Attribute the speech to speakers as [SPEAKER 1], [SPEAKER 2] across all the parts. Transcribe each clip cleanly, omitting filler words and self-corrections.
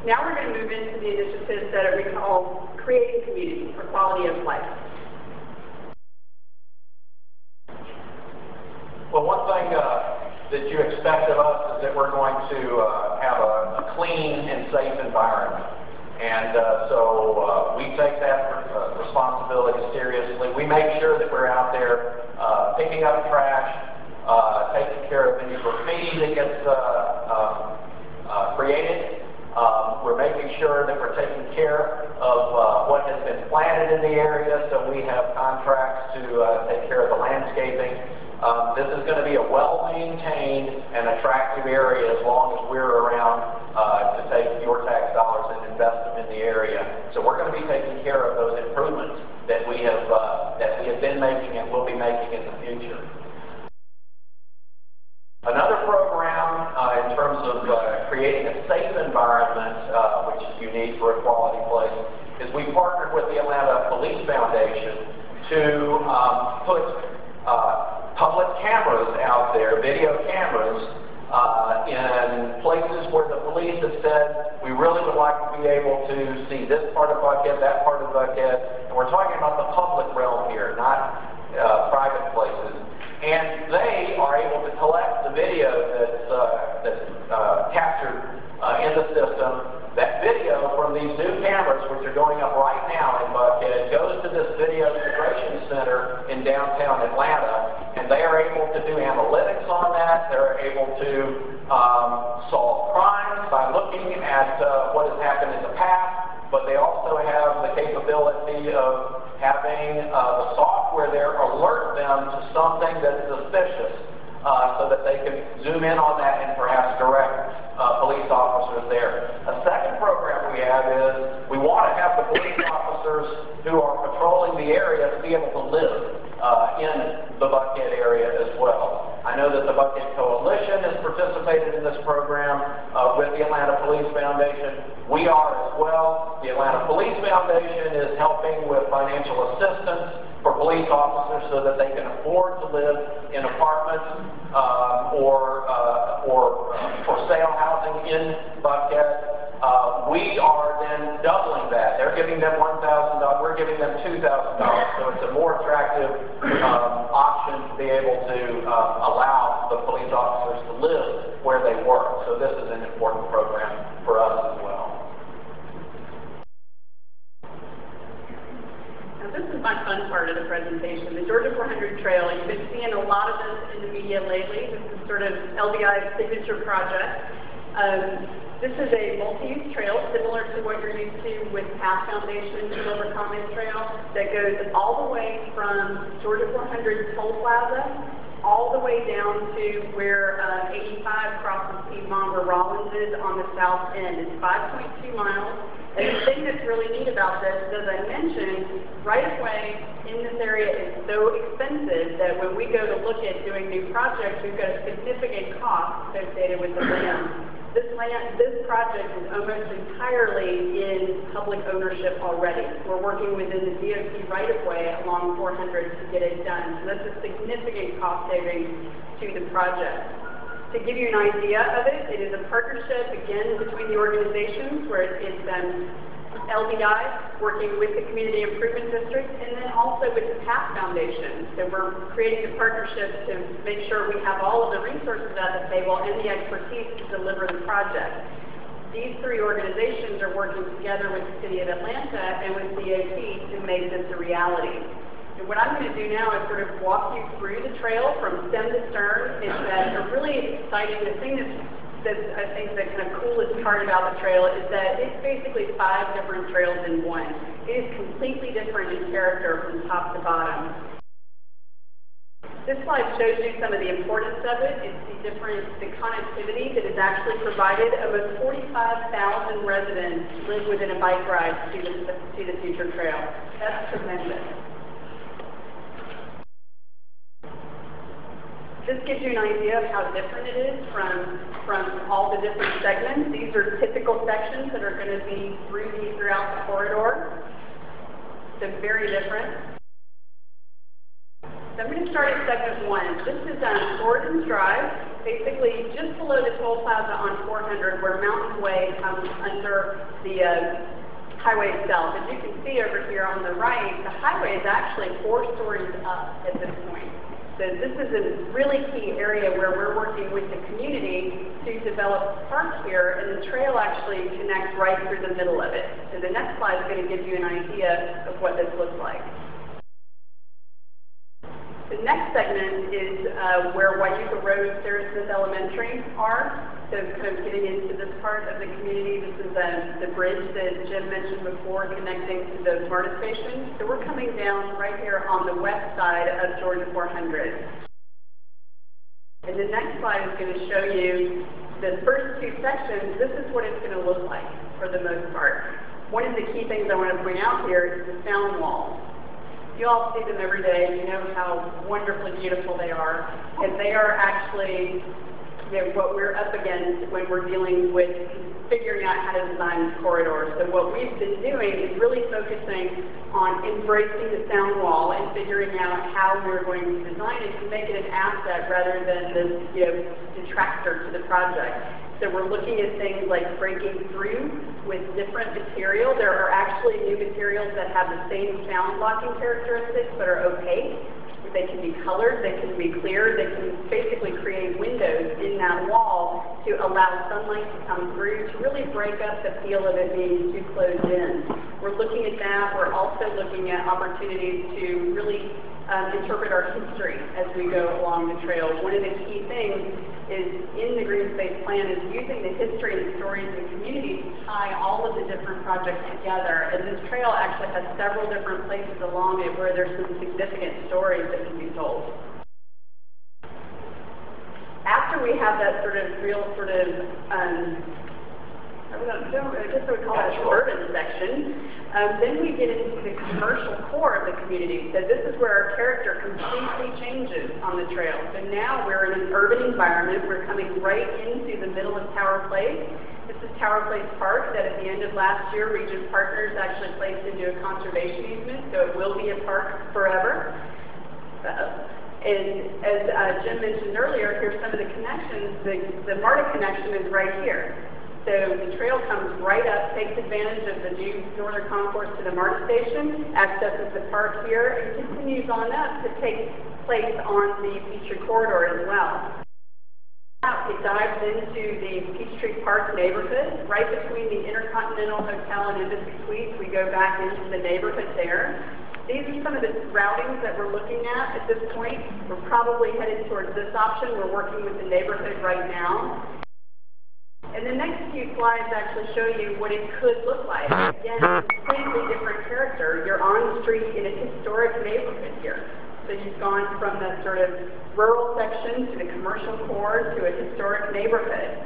[SPEAKER 1] Now we're going to move into the initiatives that we call Creating Community for Quality of Life.
[SPEAKER 2] Well, one thing that you expect of us is that we're going to have a clean and safe environment. And so we take that responsibility seriously. We make sure that we're out there picking up trash, taking care of any graffiti that gets created. We're making sure that we're taking care of what has been planted in the area, so we have contracts to take care of the landscaping. This is going to be a well-maintained and attractive area as long as we're around to take your tax dollars and invest them in the area. So we're going to be taking care of those improvements that we have been making and will be making in the future. Another program in terms of creating a safe environment, which is unique for a quality place, is we partnered with the Atlanta Police Foundation to put public cameras out there, video cameras, in places where the police have said, we really would like to be able to see this part of Buckhead, that part of Buckhead, and we're talking about the public realm here, not private places. And they are able to collect the video that's captured in the system. That video from these new cameras, which are going up right now in Buckhead, goes to this video integration center in downtown Atlanta, and they are able to do analytics on that. They're able to solve crimes by looking at what has happened in the past, but they also have the capability of having the software there alert them to something that's suspicious, so that they can zoom in on that and perhaps direct police officers there. A second program we have is we want to have the police officers who are patrolling the area to be able to live in the Buckhead area as well. I know that the Buckhead Coalition has participated in this program with the Atlanta Police Foundation. We are as well. The Atlanta Police Foundation is helping with financial assistance for police officers so that they can afford to live in apartments or for sale housing in Buckhead. We are then doubling that. They're giving them $1,000, we're giving them $2,000, so it's a more attractive option to be able to allow the police officers to live where they work. So this is an important program for us as well.
[SPEAKER 1] This is my fun part of the presentation, the Georgia 400 Trail. You've been seeing a lot of this in the media lately. This is sort of LBI's signature project. This is a multi-use trail similar to what you're used to with Path Foundation's Silver Common Trail that goes all the way from Georgia 400 Toll Plaza all the way down to where 85 crosses Piedmont, where Rollins is on the south end. It's 5.2 miles. And the thing that's really neat about this is, as I mentioned, right-of-way in this area is so expensive that when we go to look at doing new projects, we've got a significant cost associated with the land. This project is almost entirely in public ownership already. We're working within the DOT right-of-way along 400 to get it done. So that's a significant cost savings to the project. To give you an idea of it, it is a partnership, again, between the organizations where it's LBI working with the Community Improvement District and then also with the Path Foundation. So we're creating a partnership to make sure we have all of the resources at the table and the expertise to deliver the project. These three organizations are working together with the City of Atlanta and with DOT to make this a reality. And what I'm going to do now is sort of walk you through the trail from stem to stern. It's a really exciting, the thing that's I think the kind of coolest part about the trail is that it's basically 5 different trails in one. It is completely different in character from top to bottom. This slide shows you some of the importance of it. It's the connectivity that is actually provided. Almost 45,000 residents live within a bike ride to the future trail. That's tremendous. This gives you an idea of how different it is from all the different segments. These are typical sections that are going to be throughout the corridor. So very different. So I'm going to start at segment 1. This is Gordon's Drive. basically just below the toll plaza on 400 where Mountain Way comes under the highway itself. As you can see over here on the right, the highway is actually 4 stories up at this point. So this is a really key area where we're working with the community to develop a park here, and the trail actually connects right through the middle of it. So the next slide is going to give you an idea of what this looks like. The next segment is where Wyuka Road, Sarah Smith Elementary are. So kind of getting into this part of the community. This is the bridge that Jim mentioned before connecting to the MARTA station. So we're coming down right here on the west side of Georgia 400. And the next slide is going to show you the first 2 sections. This is what it's going to look like for the most part. One of the key things I want to point out here is the sound walls. You all see them every day. You know how wonderfully beautiful they are. And they are actually what we're up against when we're dealing with figuring out how to design this corridor. So what we've been doing is really focusing on embracing the sound wall and figuring out how we're going to design it to make it an asset rather than this detractor to the project. So we're looking at things like breaking through with different material. There are actually new materials that have the same sound blocking characteristics but are opaque. They can be colored, they can be clear, they can basically create windows in that wall to allow sunlight to come through to really break up the feel of it being too closed in. We're looking at that. We're also looking at opportunities to really interpret our history as we go along the trail. One of the key things is in the Green Space Plan is using the history and stories and communities to tie all of the different projects together. And this trail actually has several different places along it where there's some significant stories that can be told. After we have that real I guess I would call it a urban section. Then we get into the commercial core of the community. So this is where our character completely changes on the trail. So now we're in an urban environment. We're coming right into the middle of Tower Place. This is Tower Place Park that at the end of last year, Regent Partners actually placed into a conservation easement. So it will be a park forever. And as Jim mentioned earlier, here's some of the connections. The MARTA connection is right here. So the trail comes right up, takes advantage of the new northern concourse to the MARTA station, accesses the park here, and continues on up to take place on the Peachtree Corridor as well. It dives into the Peachtree Park neighborhood, right between the Intercontinental Hotel and Embassy Suites. We go back into the neighborhood there. These are some of the routings that we're looking at this point. We're probably headed towards this option. We're working with the neighborhood right now. And the next few slides actually show you what it could look like. Again, a completely different character. You're on the street in a historic neighborhood here. So you've gone from the sort of rural section to the commercial core to a historic neighborhood.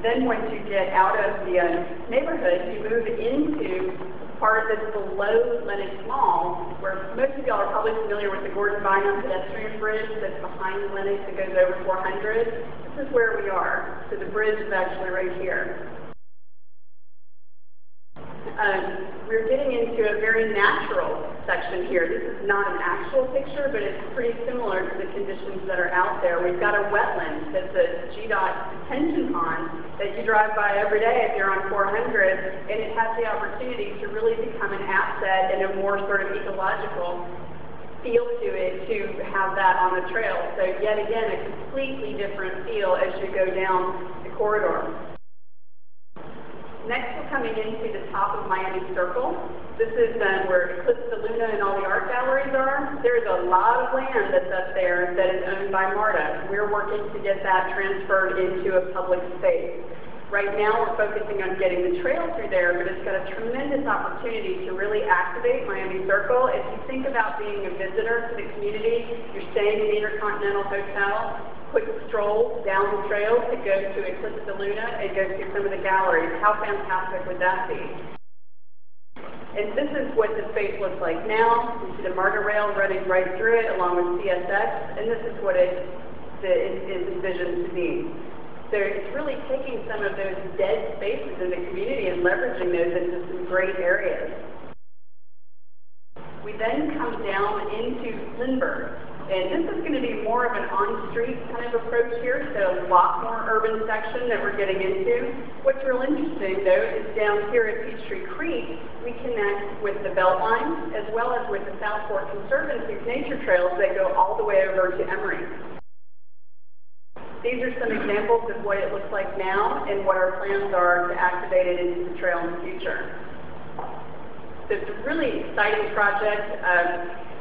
[SPEAKER 1] Then once you get out of the neighborhood, you move into the part that's below Lenox Mall, where most of y'all are probably familiar with the Gordon Bynum pedestrian bridge that's behind Lenox that goes over 400. This is where we are. So the bridge is actually right here. We're getting into a very natural section here. This is not an actual picture, but it's pretty similar to the conditions that are out there. We've got a wetland that's a GDOT detention pond that you drive by every day if you're on 400, and it has the opportunity to really become an asset and a more sort of ecological feel to it to have that on the trail. So yet again, a completely different feel as you go down the corridor. Next, we're coming into the top of Miami Circle. This is where Eclipse de Luna and all the art galleries are. There's a lot of land that's up there that is owned by MARTA. We're working to get that transferred into a public space. Right now, we're focusing on getting the trail through there, but it's got a tremendous opportunity to really activate Miami Circle. If you think about being a visitor to the community, you're staying in the Intercontinental Hotel, quick stroll down the trail to go to Eclipse de Luna and go through some of the galleries. How fantastic would that be? And this is what the space looks like now. You see the Marga Rail running right through it along with CSX, and this is what it is envisioned to be. So it's really taking some of those dead spaces in the community and leveraging those into some great areas. We then come down into Lindbergh, and this is going to be more of an on-street kind of approach here, so a lot more urban section that we're getting into. What's real interesting, though, is down here at Peachtree Creek, we connect with the Beltline as well as with the South Fork Conservancy's nature trails that go all the way over to Emory. These are some examples of what it looks like now and what our plans are to activate it into the trail in the future. So it's a really exciting project.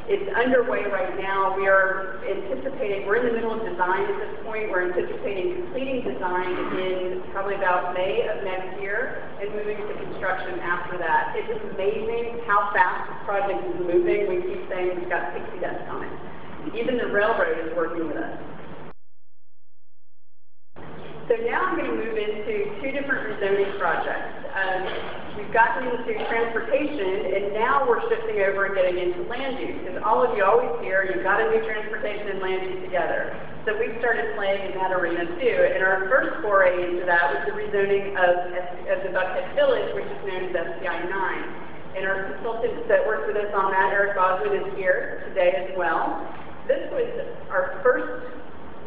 [SPEAKER 1] It's underway right now. We are anticipating, we're in the middle of design at this point. We're anticipating completing design in probably about May of next year and moving to construction after that. It's amazing how fast this project is moving. We keep saying we've got 60 desks on it. Even the railroad is working with us. So now I'm going to move into two different rezoning projects. We've gotten into transportation, and now we're shifting over and getting into land use. Because all of you always hear, you've got to do transportation and land use together. So we've started playing in that arena too. And our first foray into that was the rezoning of the Buckhead Village, which is known as SCI 9. And our consultant that works with us on that, Eric Bosman, is here today as well. This was our first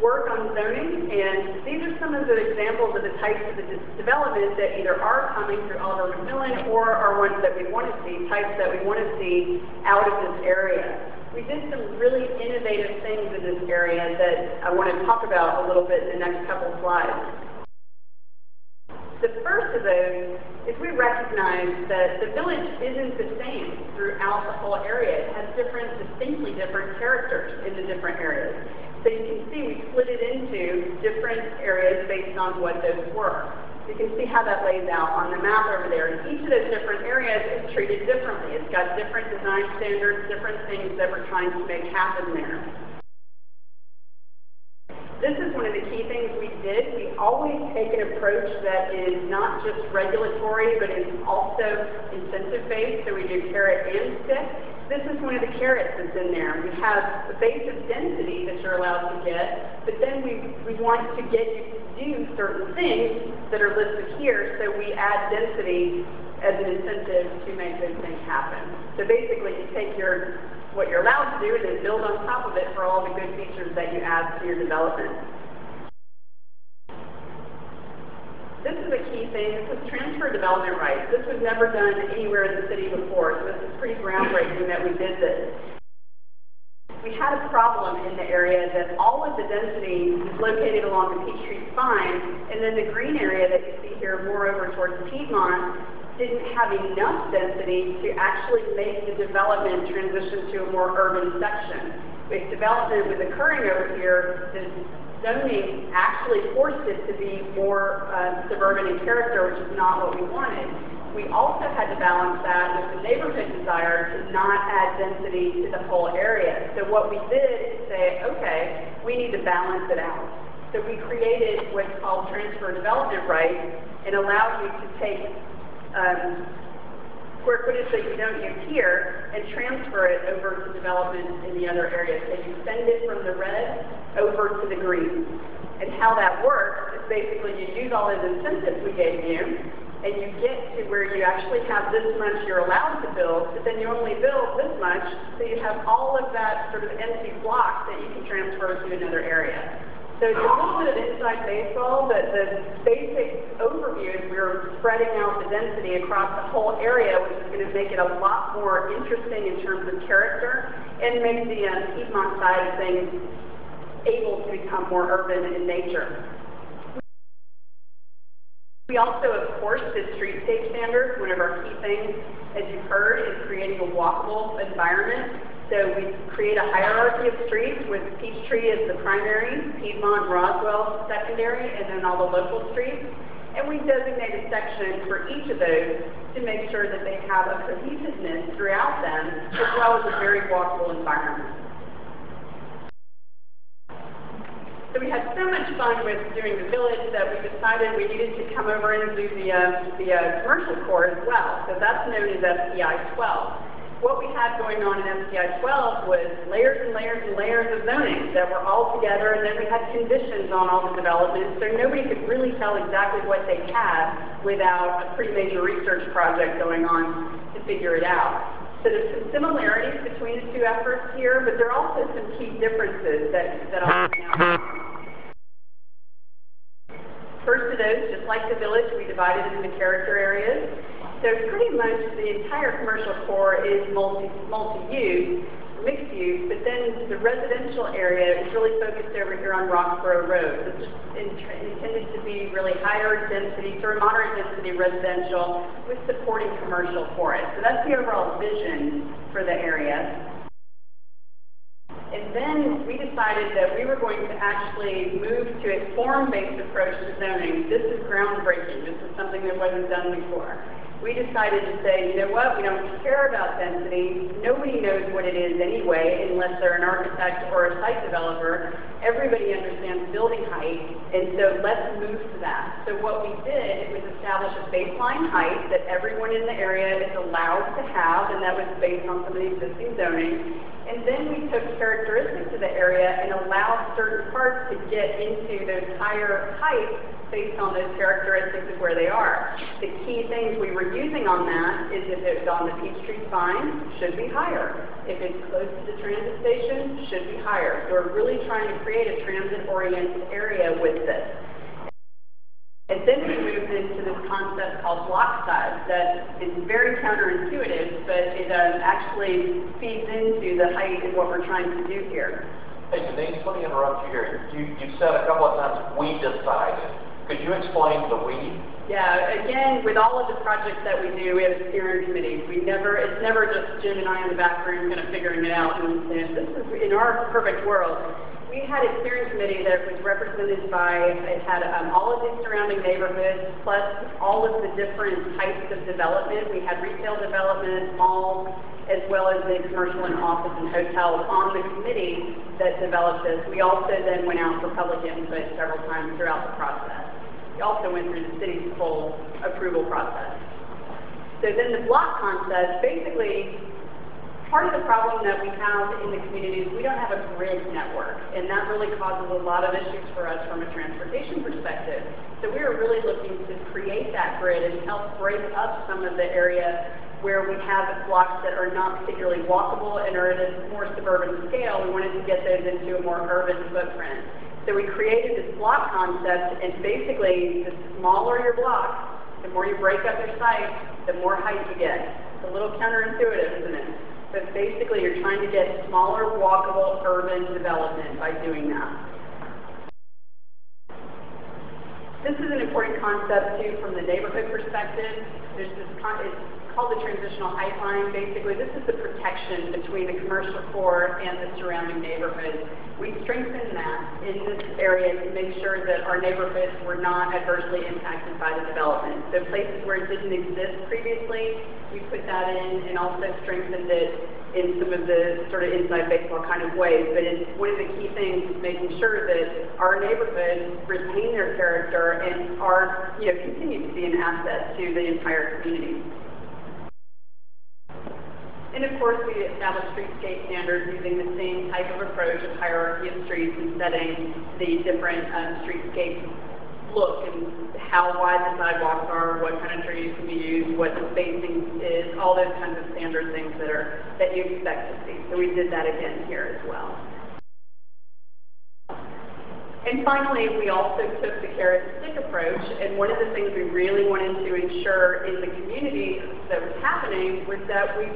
[SPEAKER 1] work on zoning, and these are some of the examples of the types of the development that either are coming through Oliver Macmillan or are ones that we want to see, types that we want to see out of this area. We did some really innovative things in this area that I want to talk about a little bit in the next couple of slides. The first of those is we recognize that the village isn't the same throughout the whole area. It has distinctly different characters in the different areas. So you can see we split it into different areas based on what those were. You can see how that lays out on the map over there. And each of those different areas is treated differently. It's got different design standards, different things that we're trying to make happen there. This is one of the key things we did. We always take an approach that is not just regulatory, but is also incentive-based, so we do carrot and stick. This is one of the carrots that's in there. We have the base of density that you're allowed to get, but then we want to get you to do certain things that are listed here, so we add density as an incentive to make those things happen. So basically, you take what you're allowed to do and then build on top of it for all the good features that you add to your development. This is a key thing. This is transfer development rights. This was never done anywhere in the city before, so this is pretty groundbreaking that we did this. We had a problem in the area that all of the density is located along the Peachtree Spine, and then the green area that you see here more over towards Piedmont didn't have enough density to actually make the development transition to a more urban section. With development was occurring over here, the zoning actually forced it to be more suburban in character, which is not what we wanted. We also had to balance that with the neighborhood desire to not add density to the whole area. So what we did is say, okay, we need to balance it out. So we created what's called transfer development rights and allow you to take square footage that you don't use here and transfer it over to development in the other areas. So you send it from the red over to the green. And how that works is basically you use all those incentives we gave you, and you get to where you actually have this much you're allowed to build, but then you only build this much, so you have all of that sort of empty block that you can transfer to another area. So it's a little bit of inside baseball, but the basic overview is we're spreading out the density across the whole area, which is going to make it a lot more interesting in terms of character and make the Piedmont side of things able to become more urban in nature. We also, of course, did streetscape standards. One of our key things, as you've heard, is creating a walkable environment. So we create a hierarchy of streets with Peachtree as the primary, Piedmont, Roswell secondary, and then all the local streets. And we designate a section for each of those to make sure that they have a cohesiveness throughout them, as well as a very walkable environment. So we had so much fun with doing the village that we decided we needed to come over and do the commercial core as well. So that's known as SPI 12. What we had going on in SPI 12 was layers and layers and layers of zoning that were all together, and then we had conditions on all the developments, so nobody could really tell exactly what they had without a pretty major research project going on to figure it out. So there's some similarities between the two efforts here, but there are also some key differences that I'll point out. First of those, just like the village, we divided it into character areas. So pretty much the entire commercial core is multi-use, mixed use, but then the residential area is really focused over here on Roxborough Road. This is intended to be really higher density, sort of moderate density residential with supporting commercial for it. So that's the overall vision for the area. And then we decided that we were going to actually move to a form-based approach to zoning. This is groundbreaking. This is something that wasn't done before. We decided to say, you know what, we don't care about density. Nobody knows what it is anyway, unless they're an architect or a site developer. Everybody understands building height, and so let's move to that. So what we did was establish a baseline height that everyone in the area is allowed to have, and that was based on some of the existing zoning. And then we took characteristics of the area and allowed certain parts to get into those higher heights based on those characteristics of where they are. The key things we were using on that is if it's on the Peachtree Spine, should be higher. If it's close to the transit station, should be higher. So we're really trying to create a transit-oriented area with this. And then we moved into this concept called block size that is very counterintuitive, but it actually feeds into the height and what we're trying to do here.
[SPEAKER 2] Hey Denise, let me interrupt you here. You said a couple of times, we decided. Could you explain the we?
[SPEAKER 1] Yeah, again, with all of the projects that we do, we have steering committees. It's never just Jim and I in the back room kind of figuring it out. And this is, in our perfect world, we had a steering committee that was represented by, it had all of the surrounding neighborhoods, plus all of the different types of development. We had retail development, malls, as well as the commercial and office and hotels on the committee that developed this. We also then went out for public input several times throughout the process. We also went through the city's full approval process. So then the block concept, basically, part of the problem that we have in the community is we don't have a grid network, and that really causes a lot of issues for us from a transportation perspective. So we are really looking to create that grid and help break up some of the area where we have blocks that are not particularly walkable and are at a more suburban scale. We wanted to get those into a more urban footprint. So we created this block concept, and basically, the smaller your block, the more you break up your site, the more height you get. It's a little counterintuitive, isn't it? But basically, you're trying to get smaller, walkable, urban development by doing that. This is an important concept, too, from the neighborhood perspective. There's this it's called the transitional height line. Basically, this is the protection between the commercial core and the surrounding neighborhoods. We strengthened that in this area to make sure that our neighborhoods were not adversely impacted by the development. So places where it didn't exist previously, we put that in and also strengthened it in some of the sort of inside baseball kind of ways. But it's one of the key things is making sure that our neighborhoods retain their character and are, continue to be an asset to the entire community. And of course, we established streetscape standards using the same type of approach of hierarchy of streets and setting the different streetscape look and how wide the sidewalks are, what kind of trees can be used, what the spacing is, all those kinds of standard things that you expect to see. So we did that again here as well. And finally, we also took the carrot and stick approach, and one of the things we really wanted to ensure in the community that was happening was that we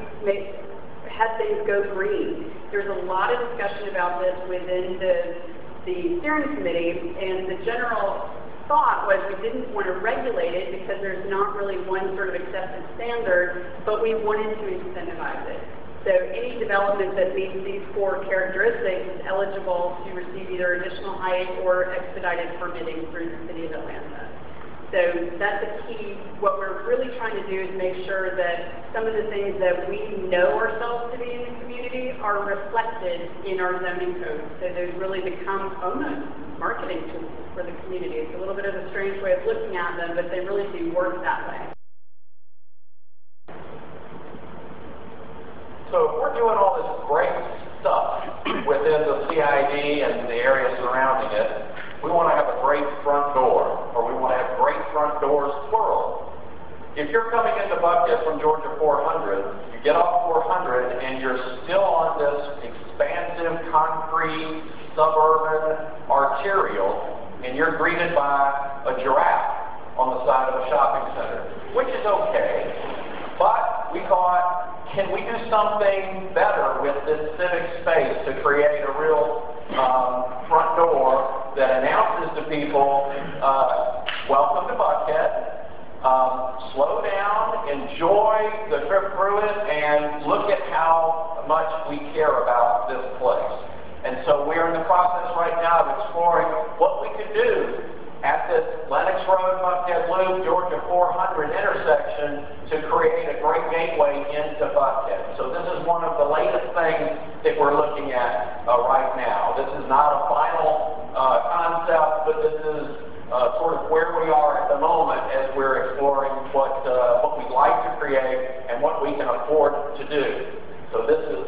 [SPEAKER 1] had things go green. There's a lot of discussion about this within the steering committee, and the general thought was we didn't want to regulate it because there's not really one sort of accepted standard, but we wanted to incentivize it. So any development that meets these 4 characteristics is eligible to receive either additional height or expedited permitting through the City of Atlanta. So that's a key. What we're really trying to do is make sure that some of the things that we know ourselves to be in the community are reflected in our zoning code. So those really become almost marketing tools for the community. It's a little bit of a strange way of looking at them, but they really do work that way.
[SPEAKER 2] So if we're doing all this great stuff within the CID and the area surrounding it, we want to have a great front door, or we want to have great front doors, plural. If you're coming into Buckhead from Georgia 400, you get off 400 and you're still on this expansive concrete suburban arterial, and you're greeted by a giraffe on the side of a shopping center, which is okay, but we thought, can we do something better with this civic space to create a real front door that announces to people, welcome to Buckhead, slow down, enjoy the trip through it, and look at how much we care about this place. And so we're in the process right now of exploring what we could do at this Lenox Road, Buckhead Loop, Georgia 400 intersection to create a great gateway into Buckhead. So this is one of the latest things that we're looking at right now. This is not a final concept, but this is sort of where we are at the moment as we're exploring what we'd like to create and what we can afford to do. So this is